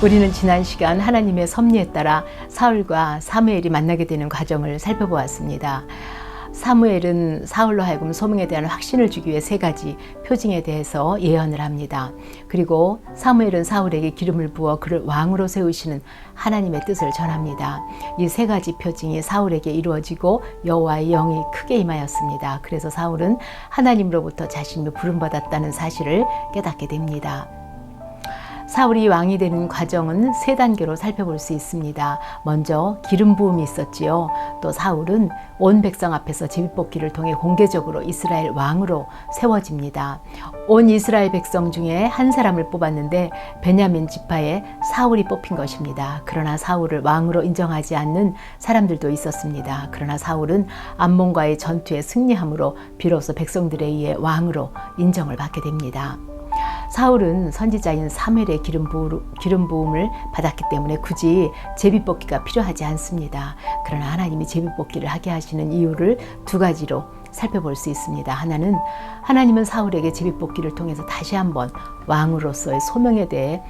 우리는 지난 시간 하나님의 섭리에 따라 사울과 사무엘이 만나게 되는 과정을 살펴보았습니다. 사무엘은 사울로 하여금 소명에 대한 확신을 주기 위해 세 가지 표징에 대해서 예언을 합니다. 그리고 사무엘은 사울에게 기름을 부어 그를 왕으로 세우시는 하나님의 뜻을 전합니다. 이 세 가지 표징이 사울에게 이루어지고 여호와의 영이 크게 임하였습니다. 그래서 사울은 하나님으로부터 자신이 부름받았다는 사실을 깨닫게 됩니다. 사울이 왕이 되는 과정은 세 단계로 살펴볼 수 있습니다. 먼저 기름 부음이 있었지요. 또 사울은 온 백성 앞에서 제비뽑기를 통해 공개적으로 이스라엘 왕으로 세워집니다. 온 이스라엘 백성 중에 한 사람을 뽑았는데 베냐민 지파에 사울이 뽑힌 것입니다. 그러나 사울을 왕으로 인정하지 않는 사람들도 있었습니다. 그러나 사울은 암몬과의 전투에 승리함으로 비로소 백성들에 의해 왕으로 인정을 받게 됩니다. 사울은 선지자인 사무엘의 기름 부음을 받았기 때문에 굳이 제비뽑기가 필요하지 않습니다. 그러나 하나님이 제비뽑기를 하게 하시는 이유를 두 가지로 살펴볼 수 있습니다. 하나는 하나님은 사울에게 제비뽑기를 통해서 다시 한번 왕으로서의 소명에 대해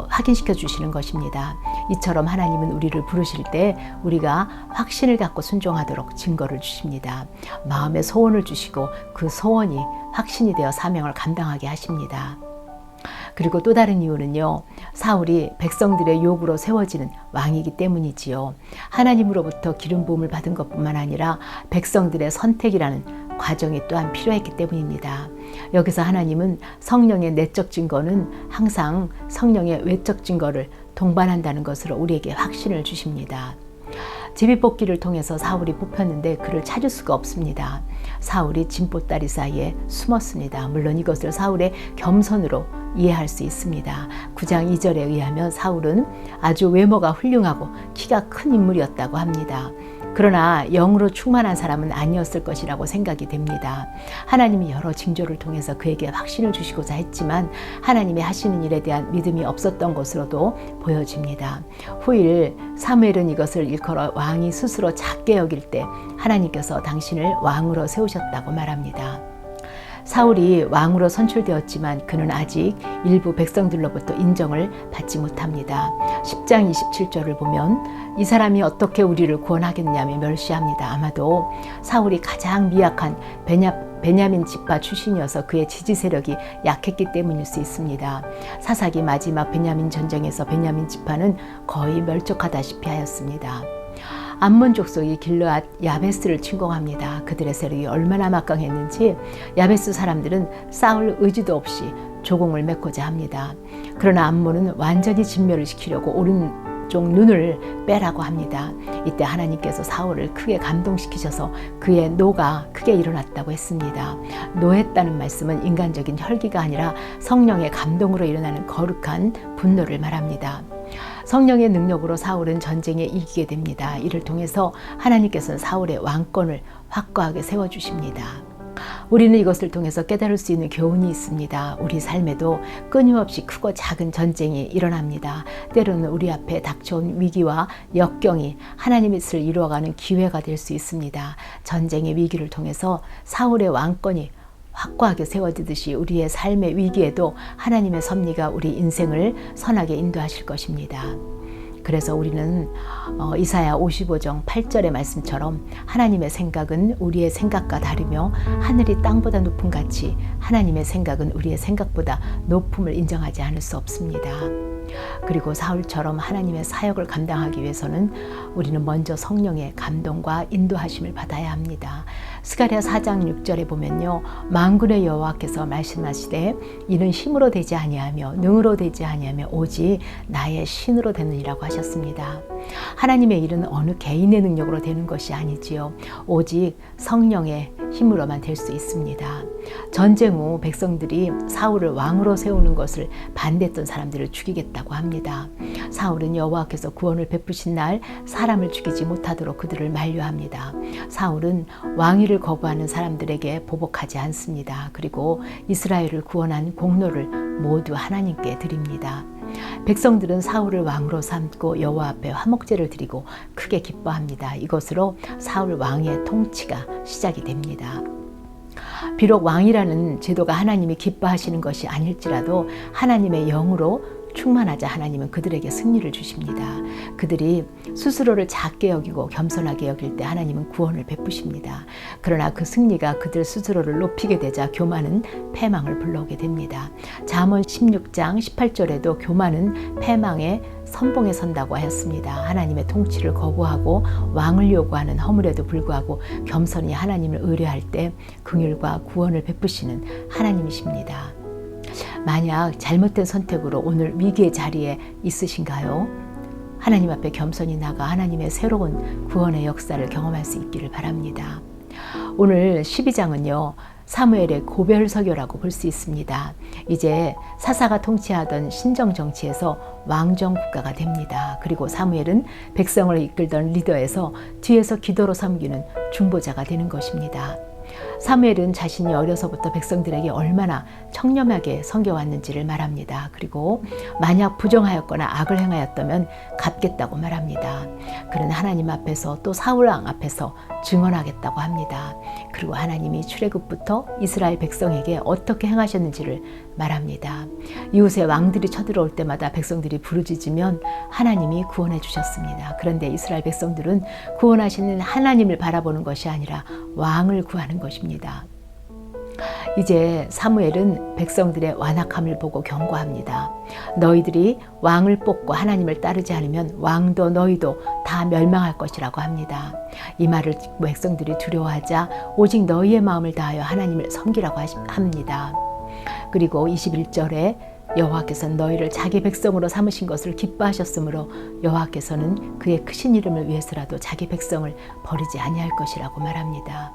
확인시켜 주시는 것입니다. 이처럼 하나님은 우리를 부르실 때 우리가 확신을 갖고 순종하도록 증거를 주십니다. 마음의 소원을 주시고 그 소원이 확신이 되어 사명을 감당하게 하십니다. 그리고 또 다른 이유는요, 사울이 백성들의 요구로 세워지는 왕이기 때문이지요. 하나님으로부터 기름 부음을 받은 것뿐만 아니라 백성들의 선택이라는 과정이 또한 필요했기 때문입니다. 여기서 하나님은 성령의 내적 증거는 항상 성령의 외적 증거를 동반한다는 것으로 우리에게 확신을 주십니다. 제비뽑기를 통해서 사울이 뽑혔는데 그를 찾을 수가 없습니다. 사울이 진보다리 사이에 숨었습니다. 물론 이것을 사울의 겸손으로 이해할 수 있습니다. 9장 2절에 의하면 사울은 아주 외모가 훌륭하고 키가 큰 인물이었다고 합니다. 그러나 영으로 충만한 사람은 아니었을 것이라고 생각이 됩니다. 하나님이 여러 징조를 통해서 그에게 확신을 주시고자 했지만 하나님이 하시는 일에 대한 믿음이 없었던 것으로도 보여집니다. 후일 사무엘은 이것을 일컬어 왕이 스스로 작게 여길 때 하나님께서 당신을 왕으로 세우셨다고 말합니다. 사울이 왕으로 선출되었지만 그는 아직 일부 백성들로부터 인정을 받지 못합니다. 10장 27절을 보면 이 사람이 어떻게 우리를 구원하겠냐며 멸시합니다. 아마도 사울이 가장 미약한 베냐민 지파 출신이어서 그의 지지 세력이 약했기 때문일 수 있습니다. 사사기 마지막 베냐민 전쟁에서 베냐민 지파는 거의 멸족하다시피 하였습니다. 암몬 족속이 길르앗 야베스를 침공합니다. 그들의 세력이 얼마나 막강했는지 야베스 사람들은 싸울 의지도 없이 조공을 맺고자 합니다. 그러나 암몬은 완전히 진멸을 시키려고 오른쪽 눈을 빼라고 합니다. 이때 하나님께서 사울을 크게 감동시키셔서 그의 노가 크게 일어났다고 했습니다. 노했다는 말씀은 인간적인 혈기가 아니라 성령의 감동으로 일어나는 거룩한 분노를 말합니다. 성령의 능력으로 사울은 전쟁에 이기게 됩니다. 이를 통해서 하나님께서는 사울의 왕권을 확고하게 세워주십니다. 우리는 이것을 통해서 깨달을 수 있는 교훈이 있습니다. 우리 삶에도 끊임없이 크고 작은 전쟁이 일어납니다. 때로는 우리 앞에 닥쳐온 위기와 역경이 하나님의 뜻을 이루어가는 기회가 될 수 있습니다. 전쟁의 위기를 통해서 사울의 왕권이 확고하게 세워지듯이 우리의 삶의 위기에도 하나님의 섭리가 우리 인생을 선하게 인도하실 것입니다. 그래서 우리는 이사야 55장 8절의 말씀처럼 하나님의 생각은 우리의 생각과 다르며 하늘이 땅보다 높음 같이 하나님의 생각은 우리의 생각보다 높음을 인정하지 않을 수 없습니다. 그리고 사울처럼 하나님의 사역을 감당하기 위해서는 우리는 먼저 성령의 감동과 인도하심을 받아야 합니다. 스가랴 4장 6절에 보면요, 만군의 여호와께서 말씀하시되 이는 힘으로 되지 아니하며 능으로 되지 아니하며 오직 나의 신으로 되느니라고 하셨습니다. 하나님의 일은 어느 개인의 능력으로 되는 것이 아니지요. 오직 성령의 힘으로만 될 수 있습니다. 전쟁 후 백성들이 사울을 왕으로 세우는 것을 반대했던 사람들을 죽이겠다고 합니다. 사울은 여호와께서 구원을 베푸신 날 사람을 죽이지 못하도록 그들을 만류합니다. 사울은 왕위를 거부하는 사람들에게 보복하지 않습니다. 그리고 이스라엘을 구원한 공로를 모두 하나님께 드립니다. 백성들은 사울을 왕으로 삼고 여호와 앞에 화목제를 드리고 크게 기뻐합니다. 이것으로 사울 왕의 통치가 시작이 됩니다. 비록 왕이라는 제도가 하나님이 기뻐하시는 것이 아닐지라도 하나님의 영으로 충만하자 하나님은 그들에게 승리를 주십니다. 그들이 스스로를 작게 여기고 겸손하게 여길 때 하나님은 구원을 베푸십니다. 그러나 그 승리가 그들 스스로를 높이게 되자 교만은 패망을 불러오게 됩니다. 잠언 16장 18절에도 교만은 패망의 선봉에 선다고 하였습니다. 하나님의 통치를 거부하고 왕을 요구하는 허물에도 불구하고 겸손히 하나님을 의뢰할 때 긍휼과 구원을 베푸시는 하나님이십니다. 만약 잘못된 선택으로 오늘 위기의 자리에 있으신가요? 하나님 앞에 겸손히 나가 하나님의 새로운 구원의 역사를 경험할 수 있기를 바랍니다. 오늘 12장은요. 사무엘의 고별서교라고 볼 수 있습니다. 이제 사사가 통치하던 신정 정치에서 왕정 국가가 됩니다. 그리고 사무엘은 백성을 이끌던 리더에서 뒤에서 기도로 섬기는 중보자가 되는 것입니다. 사무엘은 자신이 어려서부터 백성들에게 얼마나 청렴하게 섬겨왔는지를 말합니다. 그리고 만약 부정하였거나 악을 행하였다면 갚겠다고 말합니다. 그는 하나님 앞에서 또 사울왕 앞에서 증언하겠다고 합니다. 그리고 하나님이 출애굽부터 이스라엘 백성에게 어떻게 행하셨는지를 말합니다. 이웃의 왕들이 쳐들어올 때마다 백성들이 부르짖으면 하나님이 구원해 주셨습니다. 그런데 이스라엘 백성들은 구원하시는 하나님을 바라보는 것이 아니라 왕을 구하는 것입니다. 이제 사무엘은 백성들의 완악함을 보고 경고합니다. 너희들이 왕을 뽑고 하나님을 따르지 않으면 왕도 너희도 다 멸망할 것이라고 합니다. 이 말을 듣고 백성들이 두려워하자 오직 너희의 마음을 다하여 하나님을 섬기라고 합니다. 그리고 21절에 여호와께서는 너희를 자기 백성으로 삼으신 것을 기뻐하셨으므로 여호와께서는 그의 크신 이름을 위해서라도 자기 백성을 버리지 아니할 것이라고 말합니다.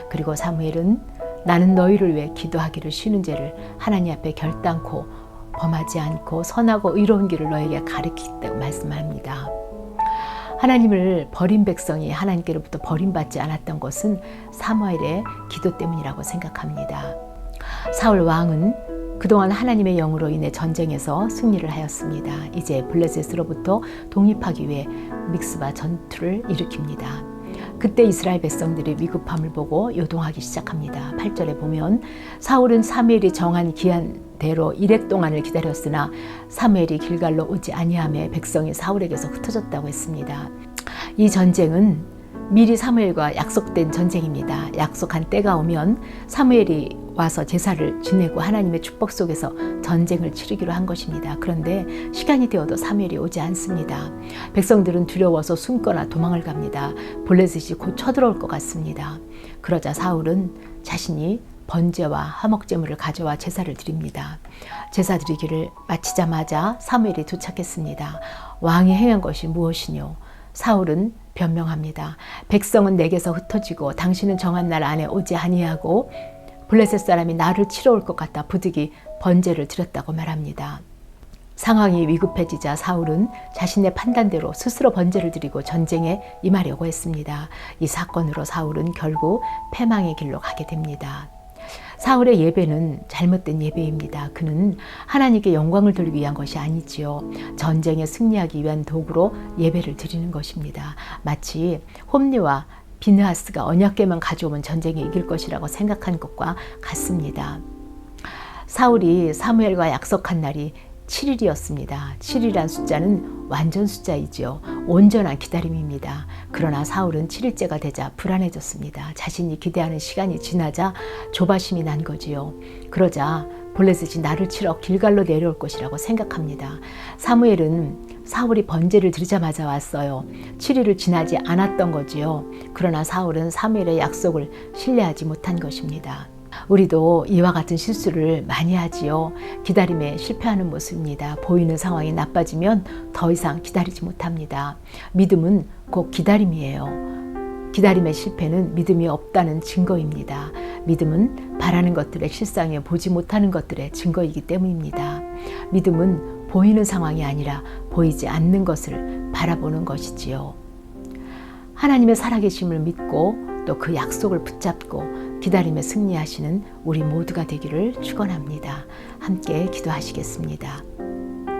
그리고 사무엘은 나는 너희를 위해 기도하기를 쉬는 죄를 하나님 앞에 결단코 범하지 않고 선하고 의로운 길을 너희에게 가르치겠다고 말씀합니다. 하나님을 버린 백성이 하나님께로부터 버림받지 않았던 것은 사무엘의 기도 때문이라고 생각합니다. 사울 왕은 그동안 하나님의 영으로 인해 전쟁에서 승리를 하였습니다. 이제 블레셋으로부터 독립하기 위해 믹스바 전투를 일으킵니다. 그때 이스라엘 백성들이 위급함을 보고 요동하기 시작합니다. 8절에 보면 사울은 사무엘이 정한 기한대로 일획 동안을 기다렸으나 사무엘이 길갈로 오지 아니하며 백성이 사울에게서 흩어졌다고 했습니다. 이 전쟁은 미리 사무엘과 약속된 전쟁입니다. 약속한 때가 오면 사무엘이 와서 제사를 지내고 하나님의 축복 속에서 전쟁을 치르기로 한 것입니다. 그런데 시간이 되어도 사무엘이 오지 않습니다. 백성들은 두려워서 숨거나 도망을 갑니다. 블레셋이 곧 쳐들어올 것 같습니다. 그러자 사울은 자신이 번제와 화목제물을 가져와 제사를 드립니다. 제사 드리기를 마치자마자 사무엘이 도착했습니다. 왕이 행한 것이 무엇이뇨? 사울은 변명합니다. 백성은 내게서 흩어지고 당신은 정한 날 안에 오지 아니하고 블레셋 사람이 나를 치러 올 것 같아 부득이 번제를 드렸다고 말합니다. 상황이 위급해지자 사울은 자신의 판단대로 스스로 번제를 드리고 전쟁에 임하려고 했습니다. 이 사건으로 사울은 결국 패망의 길로 가게 됩니다. 사울의 예배는 잘못된 예배입니다. 그는 하나님께 영광을 돌리기 위한 것이 아니지요. 전쟁에 승리하기 위한 도구로 예배를 드리는 것입니다. 마치 홈리와 비느하스가 언약궤만 가져오면 전쟁에 이길 것이라고 생각한 것과 같습니다. 사울이 사무엘과 약속한 날이 7일이었습니다. 7이란 숫자는 완전 숫자이지요. 온전한 기다림입니다. 그러나 사울은 7일째가 되자 불안해졌습니다. 자신이 기대하는 시간이 지나자 조바심이 난 거지요. 그러자 블레셋이 나를 치러 길갈로 내려올 것이라고 생각합니다. 사무엘은 사울이 번제를 드리자마자 왔어요. 7일을 지나지 않았던 거지요. 그러나 사울은 사무엘의 약속을 신뢰하지 못한 것입니다. 우리도 이와 같은 실수를 많이 하지요. 기다림에 실패하는 모습입니다. 보이는 상황이 나빠지면 더 이상 기다리지 못합니다. 믿음은 곧 기다림이에요. 기다림의 실패는 믿음이 없다는 증거입니다. 믿음은 바라는 것들의 실상에 보지 못하는 것들의 증거이기 때문입니다. 믿음은 보이는 상황이 아니라 보이지 않는 것을 바라보는 것이지요. 하나님의 살아계심을 믿고 또 그 약속을 붙잡고 기다림에 승리하시는 우리 모두가 되기를 축원합니다. 함께 기도하시겠습니다.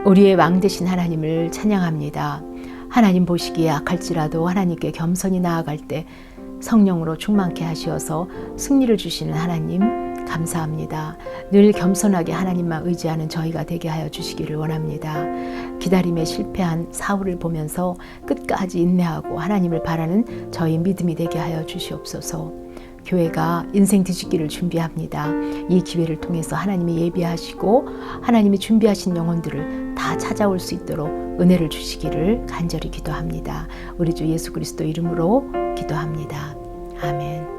우리의 왕 되신 하나님을 찬양합니다. 하나님 보시기에 악할지라도 하나님께 겸손히 나아갈 때 성령으로 충만케 하시어서 승리를 주시는 하나님, 감사합니다. 늘 겸손하게 하나님만 의지하는 저희가 되게 하여 주시기를 원합니다. 기다림에 실패한 사울을 보면서 끝까지 인내하고 하나님을 바라는 저희 믿음이 되게 하여 주시옵소서. 교회가 인생 뒤집기를 준비합니다. 이 기회를 통해서 하나님이 예비하시고 하나님이 준비하신 영혼들을 다 찾아올 수 있도록 은혜를 주시기를 간절히 기도합니다. 우리 주 예수 그리스도 이름으로 기도합니다. 아멘.